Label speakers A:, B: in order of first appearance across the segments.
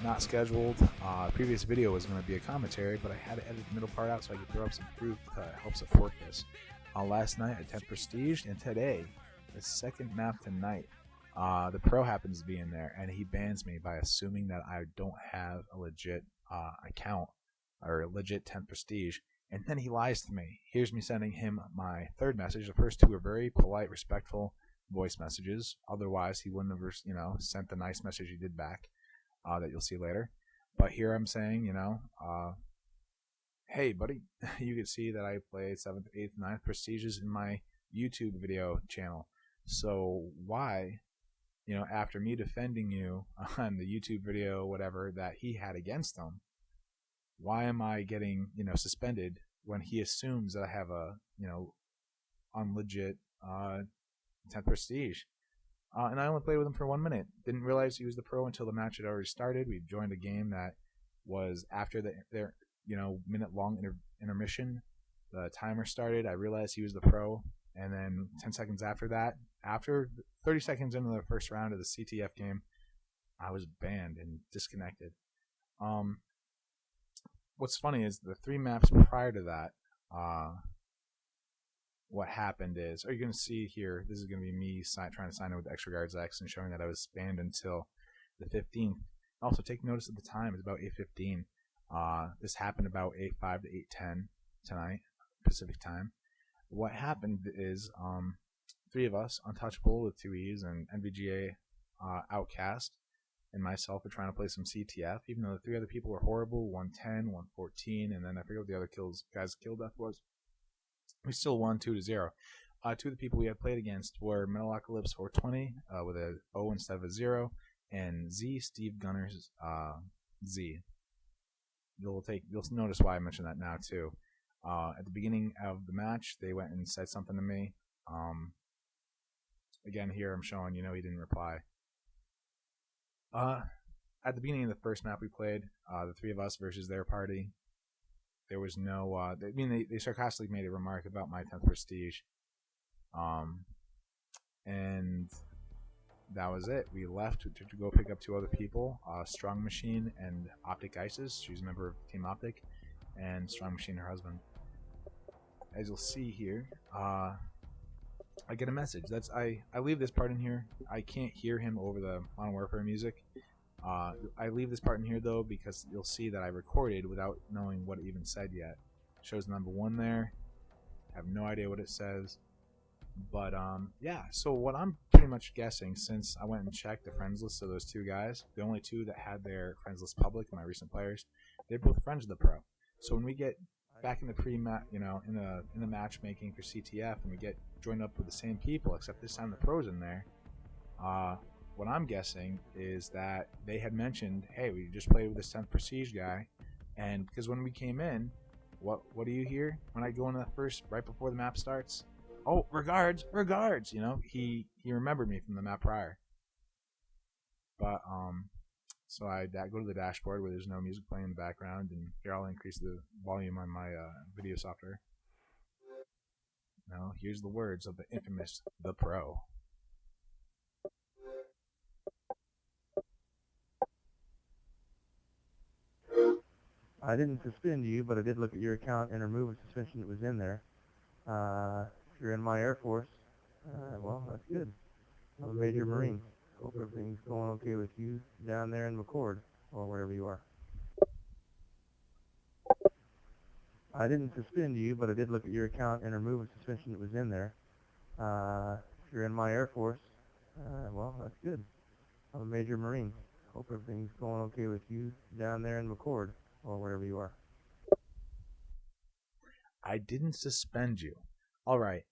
A: not scheduled. Previous video was going to be a commentary, but I had to edit the middle part out so I could throw up some proof to help support this. Last night I 10th Prestige, and today, the second map tonight, the pro happens to be in there, and he bans me by assuming that I don't have a legit account or a legit 10th Prestige, and then he lies to me. Here's me sending him my third message. The first two are very polite, respectful voice messages. Otherwise, he wouldn't have, sent the nice message he did back that you'll see later. But here I'm saying, hey, buddy, you can see that I play 7th, 8th, 9th Prestiges in my YouTube video channel. So why, after me defending you on the YouTube video, whatever, that he had against him, why am I getting, suspended when he assumes that I have a, unlegit 10th Prestige? And I only played with him for 1 minute. Didn't realize he was the pro until the match had already started. We joined a game that was after their minute-long intermission. The timer started. I realized he was the pro. And then 10 seconds after that, after 30 seconds into the first round of the CTF game, I was banned and disconnected. What's funny is the 3 maps prior to that, what happened is, you're going to see here, this is going to be me trying to sign in with Extra Guards X and showing that I was banned until the 15th. Also, take notice of the time. It's about 8:15. This happened about 8:05 to 8:10 tonight, Pacific time. What happened is 3 of us, Untouchable with 2 E's, and NVGA OUTKAST, and myself are trying to play some CTF, even though the 3 other people were horrible, 110, 114, and then I forget what the other guys' kill death was. We still won 2-0. 2 of the people we had played against were Metalocalypse 420 with a O instead of a 0, and Steve Gunner's Z. You'll notice why I mentioned that now too. At the beginning of the match, they went and said something to me. Again, here I'm showing, he didn't reply. At the beginning of the first map we played, the 3 of us versus their party, there was no, they sarcastically made a remark about my 10th Prestige. And that was it. We left to go pick up 2 other people, Strong Machine and Optic Isis. She's a member of Team Optic, and Strong Machine, her husband. As you'll see here, I get a message. I leave this part in here. I can't hear him over the Modern Warfare music. I leave this part in here though because you'll see that I recorded without knowing what it even said yet. It shows number 1 there. I have no idea what it says. But yeah, so what I'm pretty much guessing, since I went and checked the friends list of those 2 guys, the only 2 that had their friends list public, my recent players, they're both friends of the pro. So when we get back in the in the matchmaking for CTF, and we get joined up with the same people, except this time the pro's in there, what I'm guessing is that they had mentioned, hey, we just played with this 10th Prestige guy, and because when we came in, what do you hear when I go into that first, right before the map starts? Oh, regards, he remembered me from the map prior. But so I go to the dashboard where there's no music playing in the background, and here I'll increase the volume on my video software. Now here's the words of the infamous The Pro.
B: I didn't suspend you, but I did look at your account and remove a suspension that was in there. If you're in my Air Force, well, that's good. I'm a Major Marine. Hope everything's going okay with you down there in McCord, or wherever you are. I didn't suspend you, but I did look at your account and remove a suspension that was in there. If you're in my Air Force, well, that's good. I'm a Major Marine. Hope everything's going okay with you down there in McCord, or wherever you are.
A: I didn't suspend you. Alright.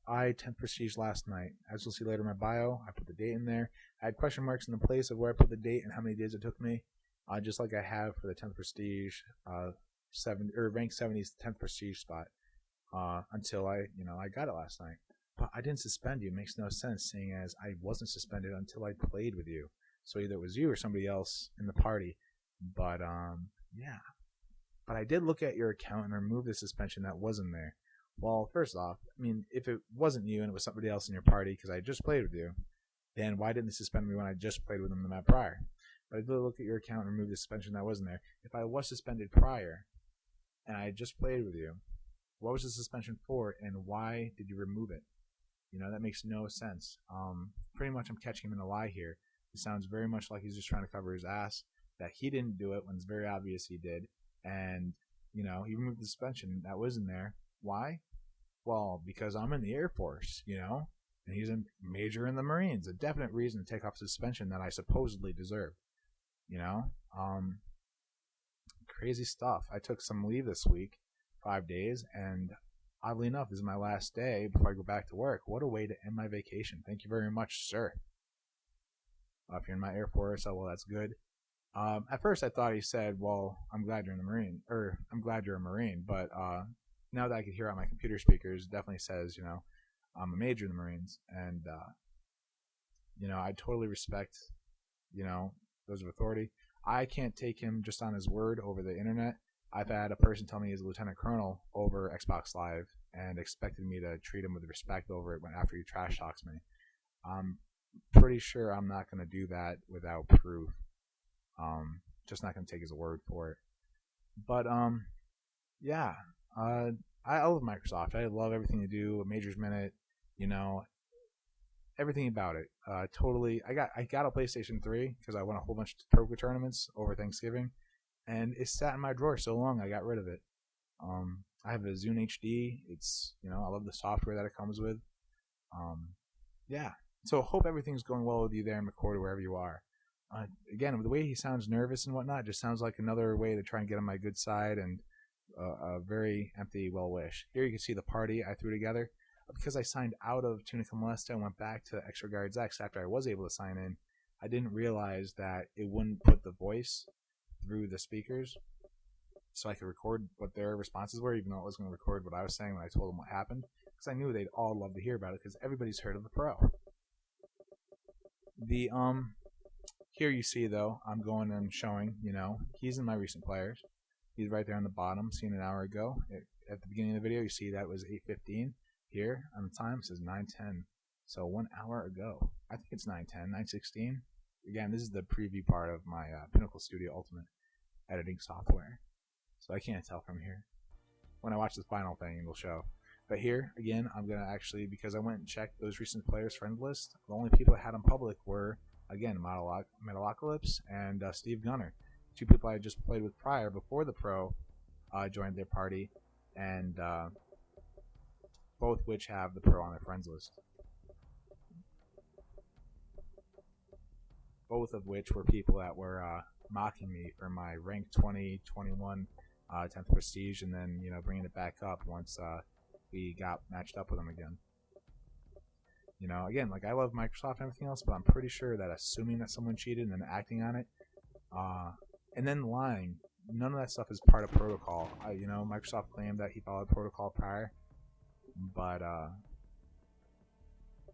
A: I 10th Prestige last night. As you'll see later in my bio, I put the date in there. I had question marks in the place of where I put the date and how many days it took me. Just like I have for the 10th Prestige, rank 70's 10th Prestige spot. Until I got it last night. But I didn't suspend you. It makes no sense, seeing as I wasn't suspended until I played with you. So either it was you or somebody else in the party. But yeah. But I did look at your account and remove the suspension that wasn't there. Well, first off, if it wasn't you and it was somebody else in your party because I just played with you, then why didn't they suspend me when I just played with them the map prior? But I did look at your account and remove the suspension that wasn't there. If I was suspended prior and I had just played with you, what was the suspension for and why did you remove it? That makes no sense. Pretty much I'm catching him in a lie here. It sounds very much like he's just trying to cover his ass, that he didn't do it when it's very obvious he did. And, he removed the suspension that wasn't there. Why? Well, because I'm in the Air Force, and he's a major in the Marines. A definite reason to take off suspension that I supposedly deserve. Crazy stuff. I took some leave this week, 5 days, and oddly enough, this is my last day before I go back to work. What a way to end my vacation. Thank you very much, sir. If you're in my Air Force, well, that's good. At first, I thought he said, well, I'm glad you're in the Marine, or I'm glad you're a Marine, but now that I can hear on my computer speakers, it definitely says, I'm a major in the Marines, and, I totally respect, those of authority. I can't take him just on his word over the internet. I've had a person tell me he's a lieutenant colonel over Xbox Live and expected me to treat him with respect over it after he trash talks me. I'm pretty sure I'm not going to do that without proof. Just not going to take his word for it. But, yeah. I love Microsoft. I love everything they do. A Major's Minute, everything about it. Totally. I got a PlayStation 3 because I won a whole bunch of poker tournaments over Thanksgiving, and it sat in my drawer so long I got rid of it. I have a Zune HD. It's, I love the software that it comes with. Yeah. So hope everything's going well with you there in McCord or wherever you are. Again, the way he sounds nervous and whatnot just sounds like another way to try and get on my good side and a very empty well wish. Here you can see the party I threw together. Because I signed out of Tunica Molesta and went back to Extra Guards X after I was able to sign in, I didn't realize that it wouldn't put the voice through the speakers so I could record what their responses were, even though it was going to record what I was saying when I told them what happened, because I knew they'd all love to hear about it because everybody's heard of the Pro. Here you see, though, I'm going and showing, he's in my recent players. He's right there on the bottom, seen an hour ago. At the beginning of the video, you see that was 8:15. Here on the time it says 9:10, so 1 hour ago. I think it's 9:10, 9:16. Again, this is the preview part of my Pinnacle Studio Ultimate editing software, so I can't tell from here. When I watch the final thing, it'll show. But here, again, I'm gonna actually, because I went and checked those recent players friend list, the only people I had in public were, again, Metalocalypse and Steve Gunner, 2 people I just played with prior before the Pro joined their party, and both which have the Pro on their friends list. Both of which were people that were mocking me for my rank 20, 21, 10th Prestige, and then, bringing it back up once we got matched up with them again. Again, I love Microsoft and everything else, but I'm pretty sure that assuming that someone cheated and then acting on it, and then lying, none of that stuff is part of protocol. Microsoft claimed that he followed protocol prior. But,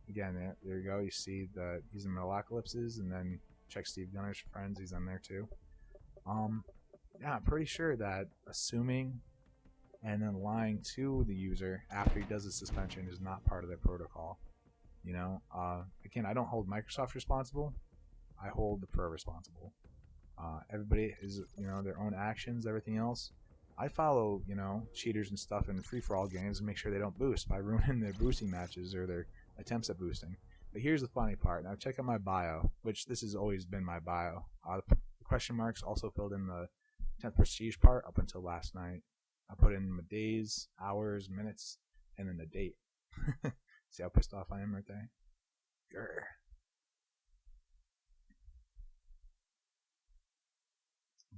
A: again, there you go. You see that he's in Metalocalypses, and then check Steve Gunner's friends. He's in there, too. Yeah, I'm pretty sure that assuming and then lying to the user after he does the suspension is not part of their protocol. Again, I don't hold Microsoft responsible. I hold the Pro responsible. Everybody is, their own actions, everything else. I follow, cheaters and stuff in free-for-all games and make sure they don't boost by ruining their boosting matches or their attempts at boosting. But here's the funny part. Now check out my bio, which this has always been my bio. The question marks also filled in the 10th Prestige part up until last night. I put in my days, hours, minutes, and then the date. See how pissed off I am right there? Grr.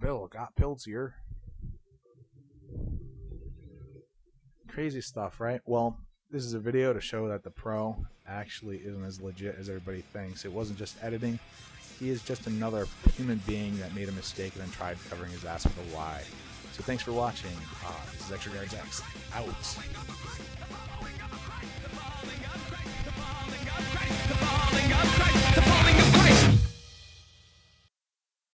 A: Bill got pills here. Crazy stuff, right? Well, this is a video to show that the Pro actually isn't as legit as everybody thinks. It wasn't just editing. He is just another human being that made a mistake and then tried covering his ass with a lie. So thanks for watching. This is Extra Guards X. Out.